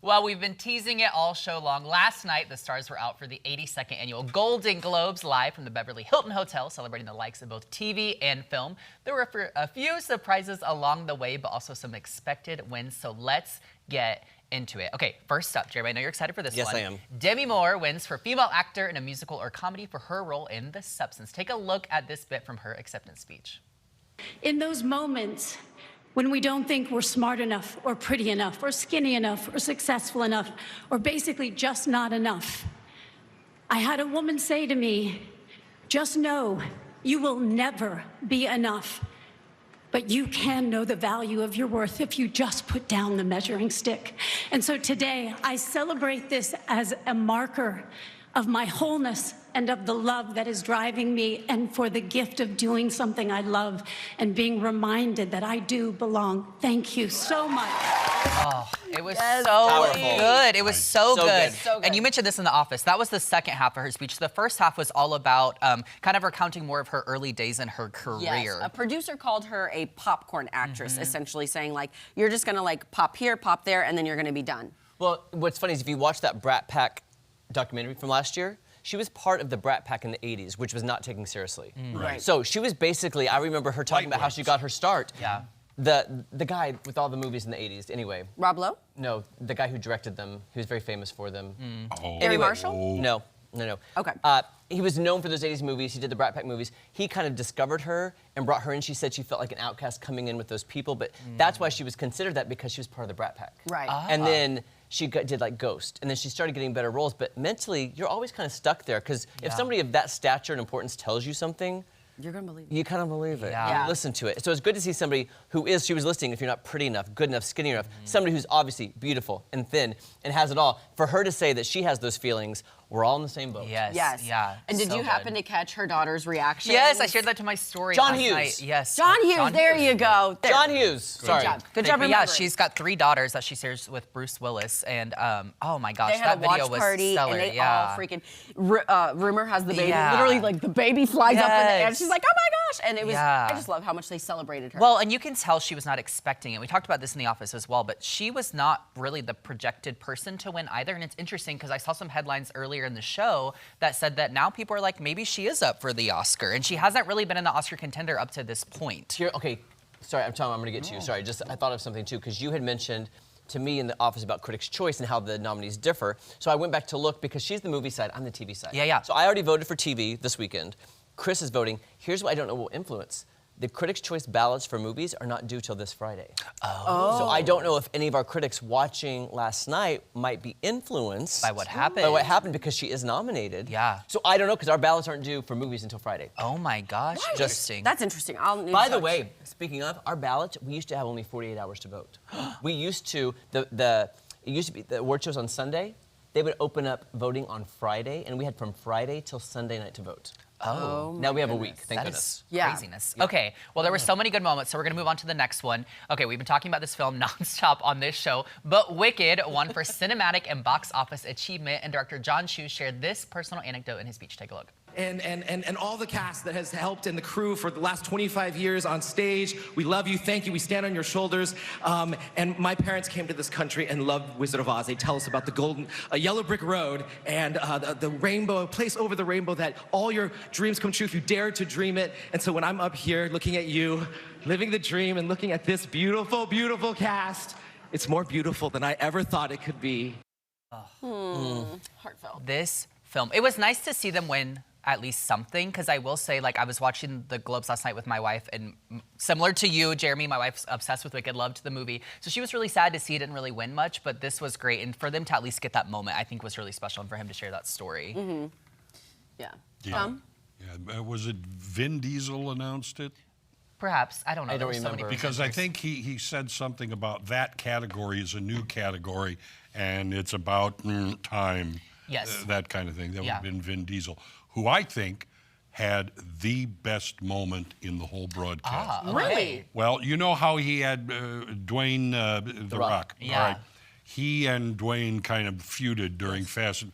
Well, we've been teasing it all show long. Last night, the stars were out for the 82nd annual Golden Globes live from the Beverly Hilton Hotel, celebrating the likes of both TV and film. There were a few surprises along the way, but also some expected wins. So let's get into it. Okay, first up, Jeremy, I know you're excited for this one. Yes, I am. Demi Moore wins for female actor in a musical or comedy for her role in The Substance. Take a look at this bit from her acceptance speech. In those moments when we don't think we're smart enough or pretty enough or skinny enough or successful enough or basically just not enough, I had a woman say to me, just know you will never be enough, but you can know the value of your worth if you just put down the measuring stick. And so today I celebrate this as a marker of my wholeness and of the love that is driving me, and for the gift of doing something I love and being reminded that I do belong. Thank you so much. Oh, it was so Powerful. good. It was so good. So good. And you mentioned this in The Office. That was the second half of her speech. The first half was all about kind of recounting more of her early days in her career. Yes, a producer called her a popcorn actress, essentially saying, like, you're just gonna like pop here, pop there, and then you're gonna be done. Well, what's funny is if you watch that Brat Pack documentary from last year, she was part of the Brat Pack in the 80s, which was not taken seriously. Right. So she was basically, I remember her talking about how she got her start. Yeah. The guy with all the movies in the 80s, anyway. Rob Lowe? No, the guy who directed them, he was very famous for them. Gary Marshall? No. Okay. He was known for those 80s movies. He did the Brat Pack movies. He kind of discovered her and brought her in. She said she felt like an outcast coming in with those people, but that's why she was considered that, because she was part of the Brat Pack. Right. And then she did like Ghost, and then she started getting better roles, but mentally, you're always kind of stuck there, because if somebody of that stature and importance tells you something, You're gonna believe it. you kind of believe it. Yeah. You listen to it. So it's good to see somebody who is, she was listening, if you're not pretty enough, good enough, skinny enough, somebody who's obviously beautiful and thin and has it all. For her to say that she has those feelings, we're all in the same boat. Yes. Yes. Yeah. And did so you happen good. to catch her daughter's reaction? Yes, I shared that to my story John last Hughes. night. Yes. John Hughes, there you go. There. John Hughes. Sorry. Good job. Good But job yeah, remembering. she's got 3 daughters that she shares with Bruce Willis, and oh my gosh, They had that a watch video was party, stellar. and they yeah. all freaking. Rumor has the baby. Yeah. Literally, like the baby flies up in the air. Yes. And she's like, oh my gosh! And it was. Yeah. I just love how much they celebrated her. Well, and you can tell she was not expecting it. We talked about this in The Office as well, but she was not really the projected person to win either. And it's interesting because I saw some headlines earlier in the show that said that now people are like, maybe she is up for the Oscar. And she hasn't really been in the Oscar contender up to this point. Here, okay, sorry, I'm going to get to you. Sorry, just I thought of something too, because you had mentioned to me in The Office about Critics' Choice and how the nominees differ. So I went back to look, because she's the movie side, I'm the TV side. Yeah, yeah. So I already voted for TV this weekend. Chris is voting. Here's what I don't know will influence. The Critics' Choice ballots for movies are not due till this Friday. Oh. So I don't know if any of our critics watching last night might be influenced By what happened. By what happened, because she is nominated. Yeah. So I don't know, because our ballots aren't due for movies until Friday. Oh my gosh, interesting. That's interesting. I'll need By to the search. way, speaking of, our ballots, we used to have only 48 hours to vote. We used to, it used to be, the award shows on Sunday, they would open up voting on Friday, and we had from Friday till Sunday night to vote. Oh. Now we have a week, thank That goodness. is Yeah. craziness. Okay, well, there were so many good moments, so we're gonna move on to the next one. Okay, we've been talking about this film nonstop on this show, but Wicked won for cinematic and box office achievement, and director John Chu shared this personal anecdote in his speech. Take a look. And all the cast that has helped and the crew for the last 25 years on stage. We love you, thank you, we stand on your shoulders. And my parents came to this country and loved Wizard of Oz. They tell us about the yellow brick road and the rainbow, a place over the rainbow that all your dreams come true if you dare to dream it. And so when I'm up here looking at you, living the dream and looking at this beautiful, beautiful cast, it's more beautiful than I ever thought it could be. Heartfelt. This film, it was nice to see them win at least something, because I will say, like, I was watching the Globes last night with my wife, and similar to you, Jeremy, my wife's obsessed with Wicked, loved the movie. So she was really sad to see it didn't really win much, but this was great. And for them to at least get that moment, I think was really special, and for him to share that story. Yeah. Yeah. Tom? Yeah, was it Vin Diesel announced it? Perhaps, I don't know. I don't There were so many remember. Because I presenters. think he said something about that category is a new category, and it's about time. Yes. That kind of thing. That would Yeah. have been Vin Diesel, who I think had the best moment in the whole broadcast. Really? Well, you know how he had Dwayne The Rock. Yeah. All right. He and Dwayne kind of feuded during Fast.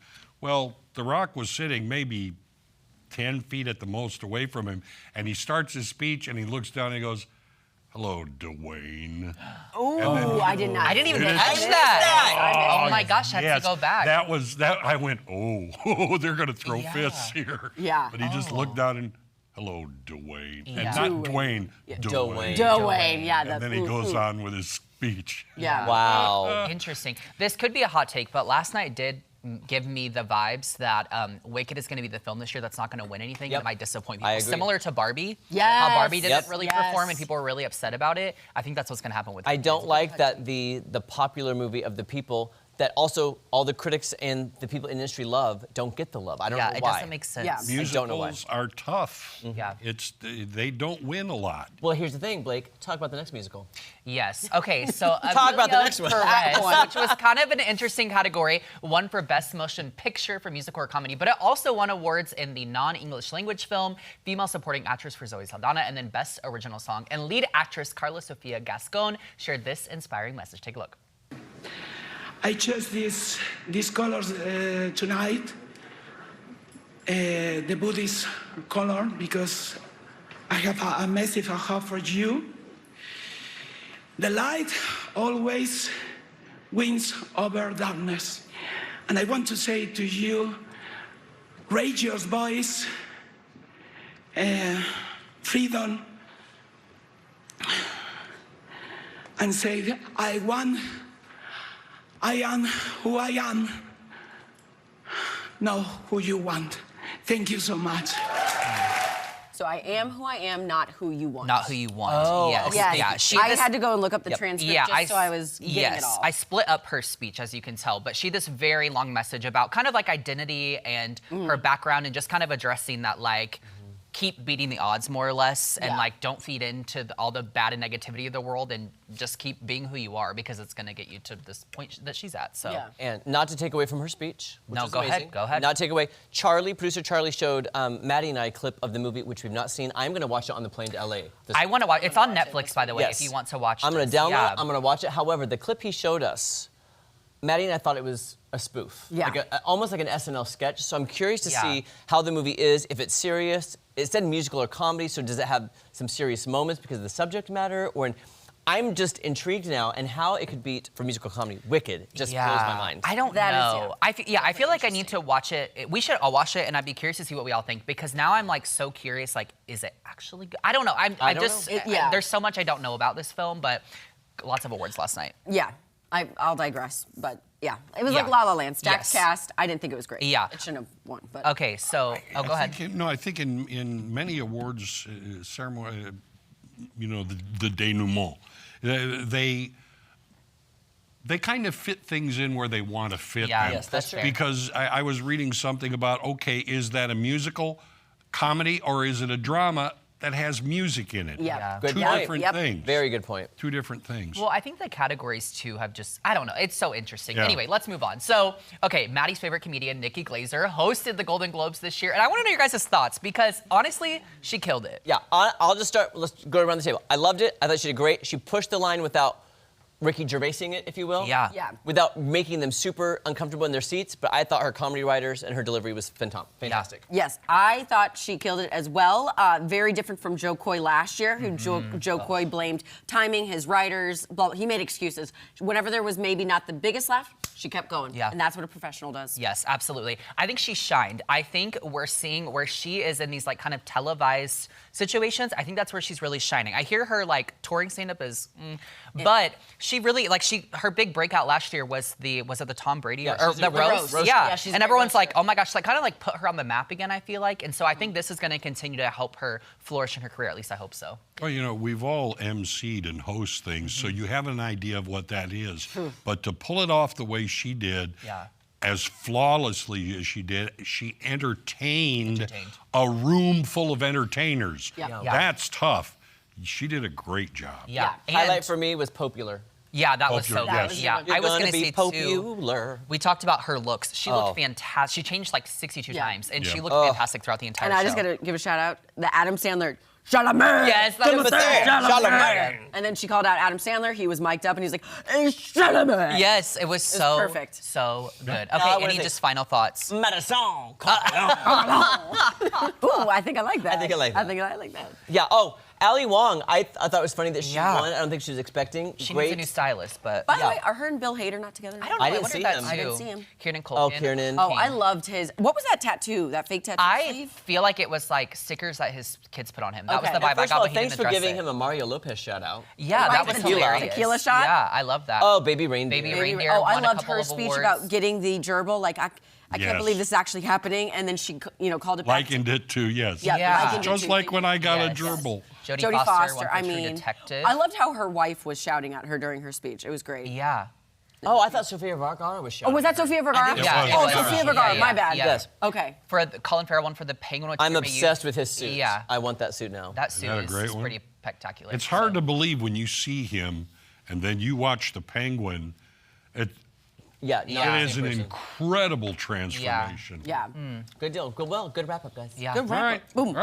Well, The Rock was sitting maybe 10 feet at the most away from him, and he starts his speech, and he looks down and he goes, hello, Dwayne. Ooh, I did not. I didn't even You didn't catch see that. Oh my gosh, I have Yes, to go back. that was that. I went, oh, they're gonna throw Yeah. fists here. Yeah. But he just looked down and, hello, Dwayne, Yeah. and not Dwayne, Dwayne. Dwayne, yeah. And then he goes on with his speech. Yeah. Wow. Interesting. This could be a hot take, but last night did give me the vibes that Wicked is going to be the film this year that's not going to win anything. Yep. It might disappoint I people. agree. Similar to Barbie. Yes. How Barbie didn't Yep. really Yes. perform and people were really upset about it. I think that's what's going to happen with I Wicked. don't like that the popular movie of the people that also all the critics and the people in the industry love don't get the love. I don't Yeah, know it why. doesn't make sense. Yeah. Musicals don't know why. are tough. Yeah. They don't win a lot. Well, here's the thing, Blake. Talk about the next musical. Yes. Okay, so Talk about the Amelia next one. Perez, which was kind of an interesting category, won for Best Motion Picture for musical or comedy, but it also won awards in the non-English language film, Female Supporting Actress for Zoe Saldana, and then Best Original Song. And lead actress Carla Sofia Gascon shared this inspiring message. Take a look. I chose these colors tonight, the Buddhist color, because I have a message I have for you. The light always wins over darkness. And I want to say to you, raise your voice, freedom, and say, I am who I am, know who you want. Thank you so much. So I am who I am, not who you want. Not who you want. Oh, yes. okay. Yes. Yeah. I had to go and look up the transcript just so I was getting yes, it all. I split up her speech, as you can tell, but she had this very long message about kind of like identity and her background and just kind of addressing that, like, keep beating the odds more or less and Yeah. like don't feed into all the bad and negativity of the world and just keep being who you are because it's going to get you to this point that she's at. So Yeah. And not to take away from her speech. Which No, was go ahead, amazing. go ahead. Not to take away. Producer Charlie showed Maddie and I a clip of the movie, which we've not seen. I'm going to watch it on the plane to LA. I want to watch. It's on Netflix, by the way, Yes. if you want to watch. I'm going to this. download Yeah. it. I'm going to watch it. However, the clip he showed us, Maddie and I thought it was a spoof. Yeah. Like almost like an SNL sketch. So I'm curious to Yeah. see how the movie is, if it's serious. It said musical or comedy, so does it have some serious moments because of the subject matter? I'm just intrigued now, and how it could beat for musical comedy. Wicked just blows my mind. I don't That is, know. I feel like I need to watch it. We should all watch it, and I'd be curious to see what we all think because now I'm like so curious. Like, is it actually good? I don't know. I don't just know. there's so much I don't know about this film, but lots of awards last night. Yeah, I'll digress, but yeah, it was Yeah. like La La Land. Stacked Yes. cast. I didn't think it was great. Yeah. It shouldn't have won. But Okay, so go ahead. I think in many awards ceremony, the denouement, they kind of fit things in where they want to fit Yeah, them. yes, that's fair. Because I was reading something about, okay, is that a musical comedy or is it a drama that has music in it? Yeah. Good Two point. different Yep. things. Very good point. Two different things. Well, I think the categories too have just, I don't know, it's so interesting. Yeah. Anyway, let's move on. So, okay, Maddie's favorite comedian, Nikki Glazer, hosted the Golden Globes this year. And I want to know your guys' thoughts because honestly, she killed it. Yeah, I'll just start. Let's go around the table. I loved it. I thought she did great. She pushed the line without Ricky Gervaising it, if you will. Yeah. Yeah. Without making them super uncomfortable in their seats. But I thought her comedy writers and her delivery was fantastic. yes, I thought she killed it as well. Very different from Joe Coy last year, who Joe Coy blamed timing, his writers. He made excuses. Whenever there was maybe not the biggest laugh, she kept going. Yeah. And that's what a professional does. Yes, absolutely. I think she shined. I think we're seeing where she is in these like kind of televised situations. I think that's where she's really shining. I hear her like touring stand-up is, but she really her big breakout last year was it the Tom Brady Yeah, or she's the a roast? roast. Yeah, Yeah, she's a and great everyone's like, roaster. oh my gosh, like kind of like put her on the map again. I feel like, and so I think this is going to continue to help her flourish in her career. At least I hope so. Well, we've all emceed and host things, so you have an idea of what that is. But to pull it off the way she did, Yeah. as flawlessly as she did, she entertained Entertained. a room full of entertainers. Yeah. Yeah. That's tough. She did a great job. Yeah, Highlight And- for me was Popular. Yeah, that was so Popular, good. yes. Yeah, You're I was gonna going to be say too. popular. We talked about her looks. She Oh. looked fantastic. She changed like 62 Yeah. times, and she Yeah. looked fantastic throughout the entire And show. I just got to give a shout out, the Adam Sandler, Chalamet! Yes, that was Chalamet. And then she called out Adam Sandler. He was mic'd up and he was like, hey, Chalamet! Yes, it was so perfect. So good. I Okay, wanna any say- just final thoughts? Madison. Ooh, I think I like that. I think I like I that. think I like that. Yeah. Oh, Ali Wong, I thought it was funny that she Yeah. won. I don't think she was expecting. She Great. needs a new stylist, but By the way, are her and Bill Hader not together? I don't know. I didn't wonder see if that's him. you. I didn't see him. Kieran Culkin. Oh, Kieran. Oh, I loved his. What was that tattoo? That fake tattoo? I sleeve? feel like it was like stickers that his kids put on him. That was Okay. the vibe I First got. of all, but he thanks didn't for address giving it. him a Mario Lopez shout out. Yeah, that was tequila. hilarious. Tequila shot? Yeah, I love that. Oh, Baby Reindeer. Baby Maybe- Reindeer Oh, I won a loved couple her of speech awards. about getting the gerbil. Like, I can't Yes. believe this is actually happening. And then she, called it back. Likened it to, yes. Yeah, Yeah. likened it Just to- like when I got a Yes. gerbil. Jodie Foster, won I for True mean, Detective. I loved how her wife was shouting at her during her speech. It was great. Yeah. Oh, I thought Sofia Vergara was shouting. Oh, was that Sofia Vergara? think Yeah, it Oh, was. Sofia Yeah, Vergara. yeah, My bad. yeah. Yes. Okay. For Colin Farrell won for the Penguin. Which I'm Jeremy obsessed used. with his suit. Yeah. I want that suit now. That suit that a is great one? pretty spectacular. It's hard to believe when you see him and then you watch the Penguin. It Yeah, Yeah. is an incredible transformation. Yeah. Good deal. Good wrap up, guys. Yeah. Good wrap All up. right. Boom.